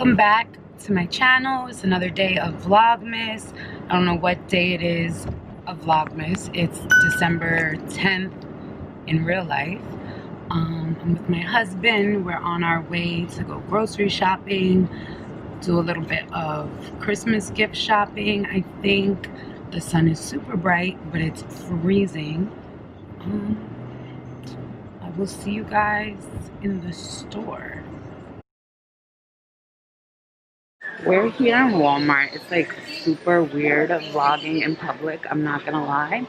Welcome back to my channel. It's another day of Vlogmas. I don't know what day it is of Vlogmas. It's December 10th in real life. I'm with my husband. We're on our way to go grocery shopping, do a little bit of Christmas gift shopping. I think the sun is super bright, but it's freezing. I will see you guys in the store. We're here in Walmart. It's like super weird vlogging in public, I'm not gonna lie.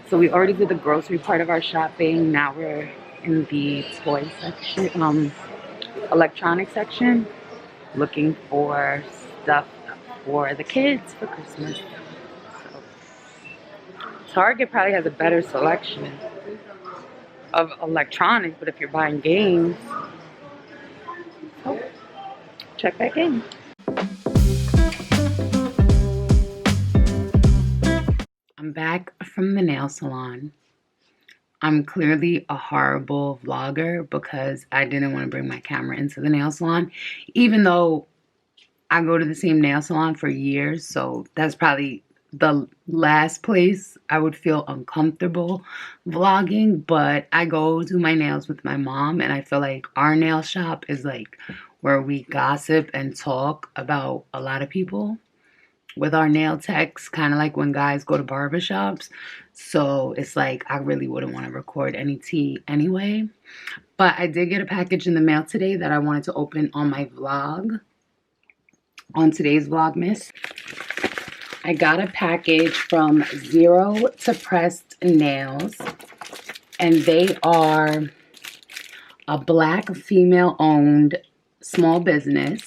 So we already did the grocery part of our shopping. Now we're in the toy section, electronic section, looking for stuff for the kids for Christmas. So Target probably has a better selection of electronics, but if you're buying games, oh, check back in. I'm back from the nail salon. I'm clearly a horrible vlogger because I didn't want to bring my camera into the nail salon, even though I go to the same nail salon for years. So that's probably the last place I would feel uncomfortable vlogging. But I go do my nails with my mom, and I feel like our nail shop is like where we gossip and talk about a lot of people with our nail techs, kind of like when guys go to barbershops. So it's like I really wouldn't want to record any tea anyway. But I did get a package in the mail today that I wanted to open on my vlog, on today's Vlogmas. I got a package from Zero to Pressed Nails, and they are a Black female-owned small business.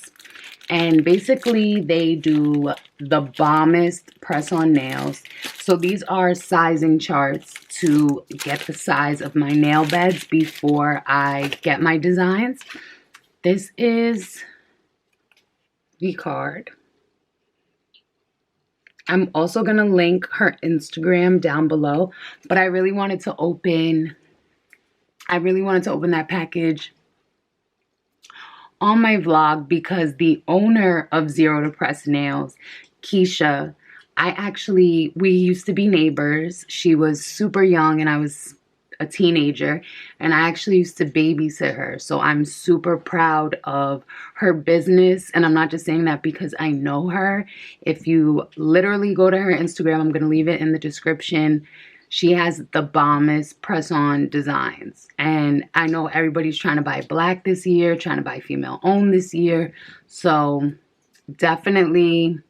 And basically, they do the bombest press-on nails. So these are sizing charts to get the size of my nail beds before I get my designs. This is the card. I'm also going to link her Instagram down below. But I really wanted to open that package on my vlog because the owner of Zero to Press Nails, Keisha, we used to be neighbors. She was super young and I was a teenager, and I actually used to babysit her. So I'm super proud of her business, and I'm not just saying that because I know her. If you literally go to her Instagram, I'm going to leave it in the description. She has the bombest press-on designs. And I know everybody's trying to buy Black this year, trying to buy female-owned this year. So definitely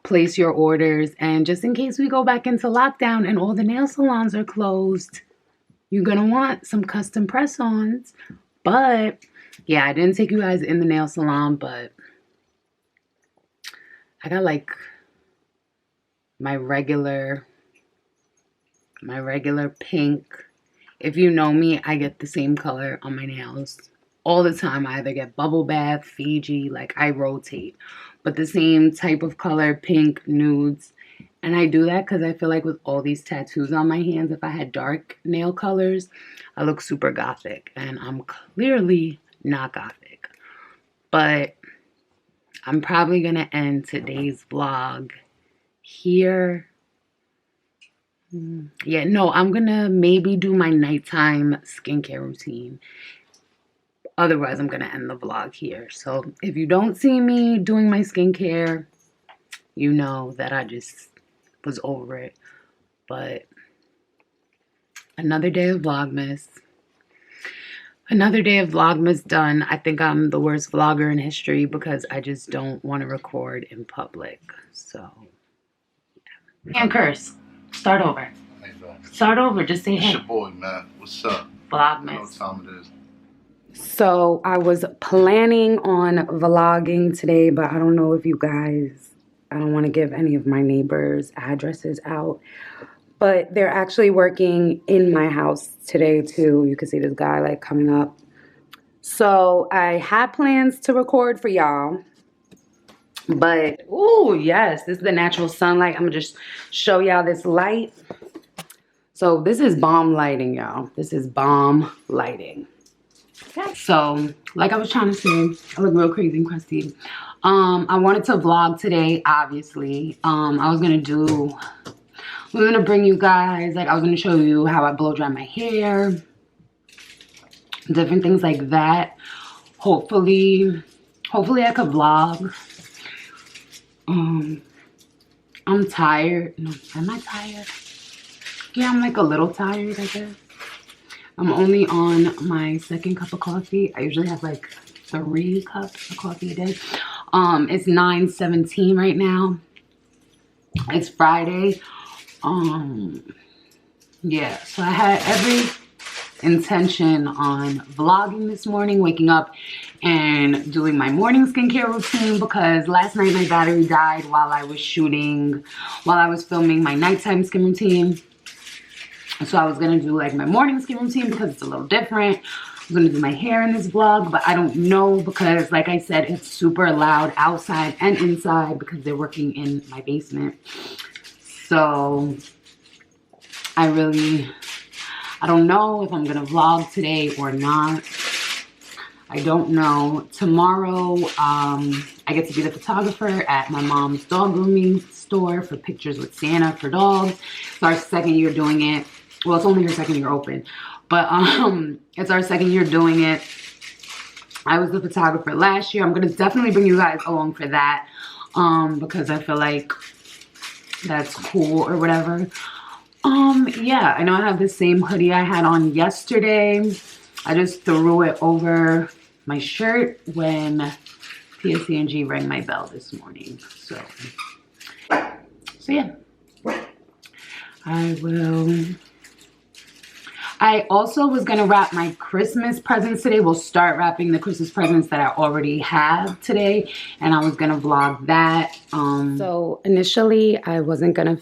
place your orders. And just in case we go back into lockdown and all the nail salons are closed, you're going to want some custom press-ons. But yeah, I didn't take you guys in the nail salon, but I got like my regular pink. If you know me, I get the same color on my nails all the time. I either get bubble bath, Fiji, like I rotate, but the same type of color, pink, nudes. And I do that because I feel like with all these tattoos on my hands, if I had dark nail colors, I look super gothic, and I'm clearly not gothic. But I'm probably gonna end today's vlog here. Yeah, no, I'm gonna maybe do my nighttime skincare routine. Otherwise, I'm gonna end the vlog here. So if you don't see me doing my skincare, you know that I just was over it. But another day of Vlogmas. Another day of Vlogmas done. I think I'm the worst vlogger in history because I just don't want to record in public. So, yeah. Can't curse. Start over. Hey, Start over. Just say hey. It's your boy, man. What's up? Vlogmas. You know what time it is. So I was planning on vlogging today, but I don't know if you guys, I don't want to give any of my neighbors' addresses out. But they're actually working in my house today too. You can see this guy like coming up. So I had plans to record for y'all. But, oh yes, this is the natural sunlight. I'm going to just show y'all this light. So this is bomb lighting, y'all. This is bomb lighting. So, like I was trying to say, I look real crazy and crusty. I wanted to vlog today, obviously. I was gonna bring you guys, like I was gonna show you how I blow dry my hair, different things like that. Hopefully I could vlog. I'm tired. No, am I tired? Yeah, I'm like a little tired, I guess. I'm only on my second cup of coffee. I usually have like 3 cups of coffee a day. It's 9:17 right now. It's Friday. Yeah, so I had every intention on vlogging this morning, waking up and doing my morning skincare routine, because last night my battery died while I was filming my nighttime skin routine. So I was gonna do like my morning skin routine because it's a little different. I'm gonna do my hair in this vlog, but I don't know because, like I said, it's super loud outside and inside because they're working in my basement. So I don't know if I'm gonna vlog today or not. I don't know. Tomorrow, I get to be the photographer at my mom's dog grooming store for pictures with Santa for dogs. It's our second year doing it. Well, it's only her second year open, but it's our second year doing it. I was the photographer last year. I'm gonna definitely bring you guys along for that, because I feel like that's cool or whatever. Yeah, I know I have the same hoodie I had on yesterday. I just threw it over my shirt when PSC&G rang my bell this morning. So yeah, I also was gonna wrap my Christmas presents today. We'll start wrapping the Christmas presents that I already have today, and I was gonna vlog that. So initially I wasn't gonna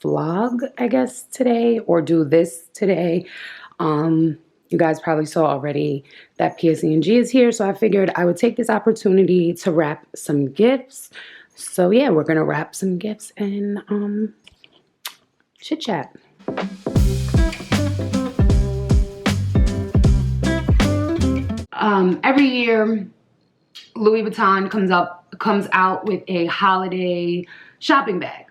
vlog, I guess, today or do this today. You guys probably saw already that PSC&G is here, so I figured I would take this opportunity to wrap some gifts. So yeah, we're gonna wrap some gifts and chit chat. Every year, Louis Vuitton comes out with a holiday shopping bag.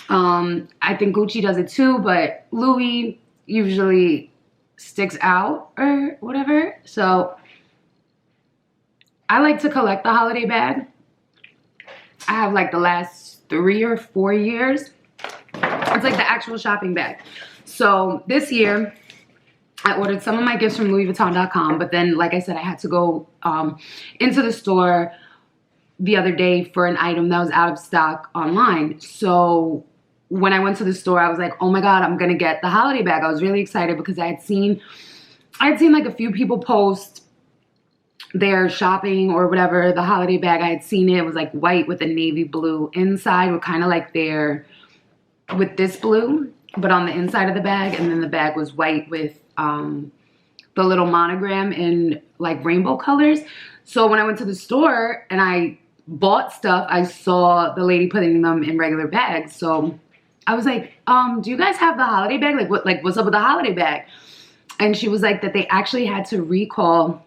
I think Gucci does it too, but Louis usually sticks out or whatever. So I like to collect the holiday bag. I have like the last 3 or 4 years. It's like the actual shopping bag. So this year, I ordered some of my gifts from LouisVuitton.com, but then, like I said, I had to go into the store the other day for an item that was out of stock online. So when I went to the store, I was like, oh my God, I'm gonna get the holiday bag. I was really excited because I had seen like a few people post their shopping or whatever, the holiday bag. I had seen it. It was like white with a navy blue inside, with kind of like with this blue, but on the inside of the bag. And then the bag was white with the little monogram in like rainbow colors. So when I went to the store and I bought stuff, I saw the lady putting them in regular bags. So I was like, do you guys have the holiday bag? What's up with the holiday bag? And she was like that they actually had to recall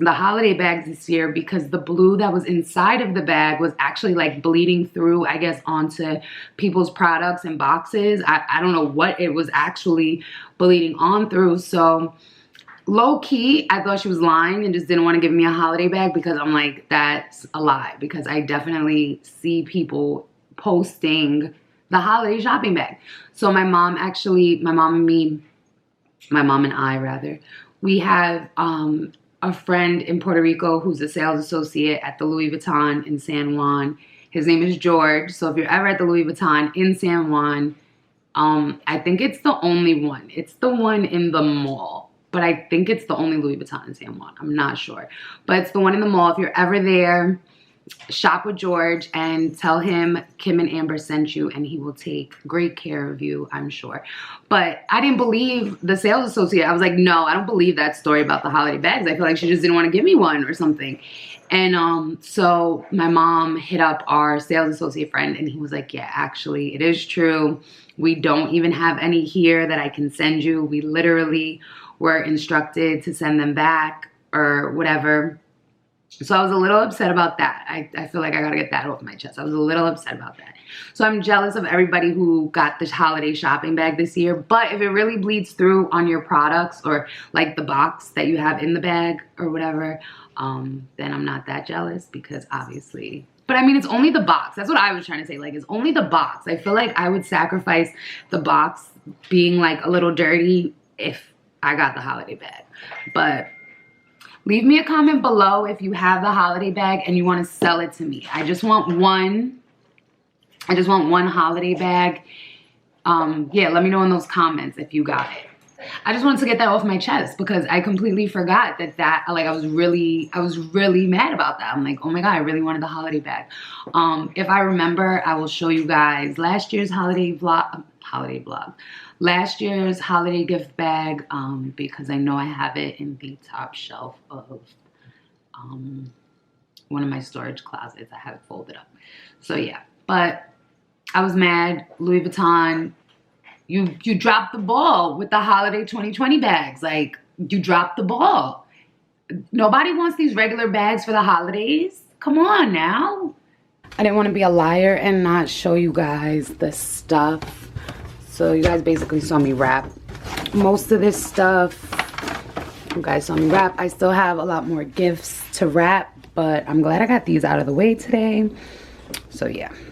the holiday bags this year because the blue that was inside of the bag was actually like bleeding through, I guess, onto people's products and boxes. I don't know what it was actually bleeding on through. So low key, I thought she was lying and just didn't want to give me a holiday bag, because I'm like, that's a lie, because I definitely see people posting the holiday shopping bag. So my mom and I, we have a friend in Puerto Rico who's a sales associate at the Louis Vuitton in San Juan. His name is George. So if you're ever at the Louis Vuitton in San Juan, I think it's the only one. It's the one in the mall, but I think it's the only Louis Vuitton in San Juan. I'm not sure, but it's the one in the mall. If you're ever there, shop with George and tell him Kim and Amber sent you, and he will take great care of you, I'm sure. But I didn't believe the sales associate. I was like, no, I don't believe that story about the holiday bags. I feel like she just didn't want to give me one or something. And so my mom hit up our sales associate friend, and he was like, yeah, actually, it is true. We don't even have any here that I can send you. We literally were instructed to send them back or whatever. So I was a little upset about that. I feel like I gotta get that off my chest. I was a little upset about that. So I'm jealous of everybody who got this holiday shopping bag this year. But if it really bleeds through on your products or like the box that you have in the bag or whatever, then I'm not that jealous because obviously. But I mean, it's only the box. That's what I was trying to say. Like, it's only the box. I feel like I would sacrifice the box being like a little dirty if I got the holiday bag. But leave me a comment below if you have the holiday bag and you want to sell it to me. I just want one. I just want one holiday bag. Yeah, let me know in those comments if you got it. I just wanted to get that off my chest because I completely forgot that like I was really mad about that. I'm like, oh my God, I really wanted the holiday bag. If I remember, I will show you guys last year's holiday vlog. Last year's holiday gift bag, because I know I have it in the top shelf of one of my storage closets. I have it folded up. So yeah, but I was mad. Louis Vuitton, you dropped the ball with the holiday 2020 bags. Like, you dropped the ball. Nobody wants these regular bags for the holidays. Come on now. I didn't want to be a liar and not show you guys the stuff. So you guys basically saw me wrap most of this stuff. You guys saw me wrap. I still have a lot more gifts to wrap, but I'm glad I got these out of the way today. So yeah.